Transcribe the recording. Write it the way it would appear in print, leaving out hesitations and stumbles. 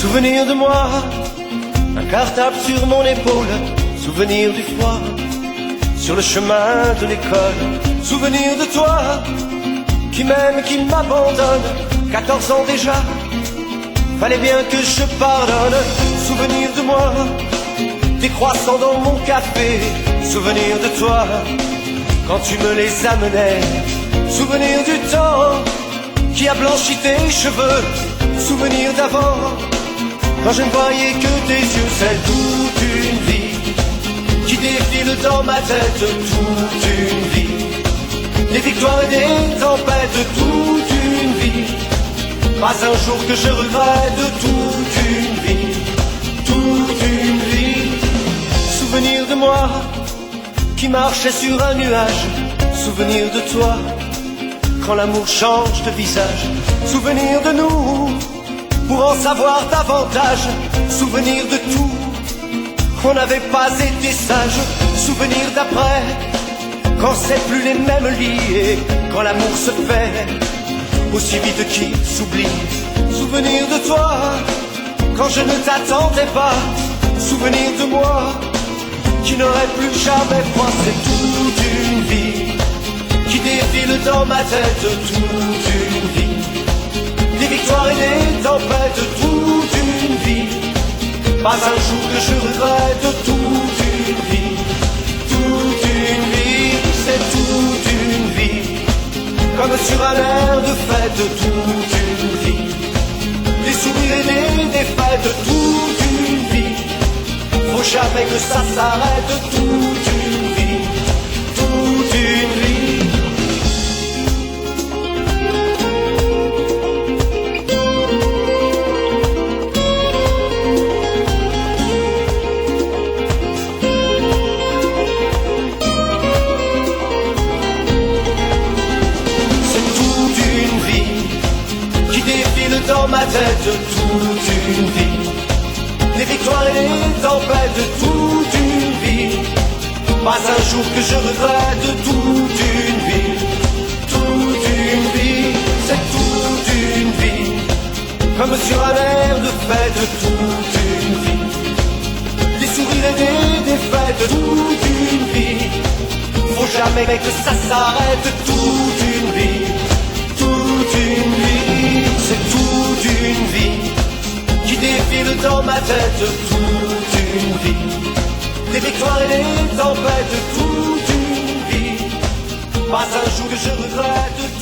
Souvenir de moi, un cartable sur mon épaule. Souvenir du froid, sur le chemin de l'école. Souvenir de toi, qui m'aime, qui m'abandonne. 14 ans déjà, fallait bien que je pardonne. Souvenir de moi, des croissants dans mon café. Souvenir de toi, quand tu me les amenais. Souvenir du temps qui a blanchi tes cheveux. Souvenir d'avant, quand je ne voyais que tes yeux. C'est toute une vie qui défile dans ma tête. Toute une vie, des victoires et des tempêtes. Toute une vie, pas un jour que je regrette. Toute une vie, toute une vie. Souvenir de moi qui marchait sur un nuage. Souvenir de toi quand l'amour change de visage. Souvenir de nous pour en savoir davantage. Souvenir de tout, on n'avait pas été sage. Souvenir d'après, quand c'est plus les mêmes lits. Et quand l'amour se fait aussi vite qu'il s'oublie. Souvenir de toi, quand je ne t'attendais pas. Souvenir de moi, qui n'aurait plus jamais froid. C'est toute une vie qui défile dans ma tête. Toute une vie, des victoires et des tempêtes. Toute une vie, pas un jour que je regrette. Toute une vie, toute une vie. C'est toute une vie, comme sur un air de fête. Toute une vie, des sourires et des défaites. Toute une vie, faut jamais que ça s'arrête. Toute une vie, toute une vie. Dans ma tête, toute une vie, des victoires et des tempêtes. Toute une vie, pas un jour que je regrette. Toute une vie, toute une vie. C'est toute une vie, comme sur un air de fête. Toute une vie, des sourires et des défaites. Toute une vie, faut jamais que ça s'arrête. Toute une vie, toute une vie. C'est toute une vie qui défile dans ma tête. Toute une vie, des victoires et des tempêtes. Toute une vie, pas un jour que je regrette.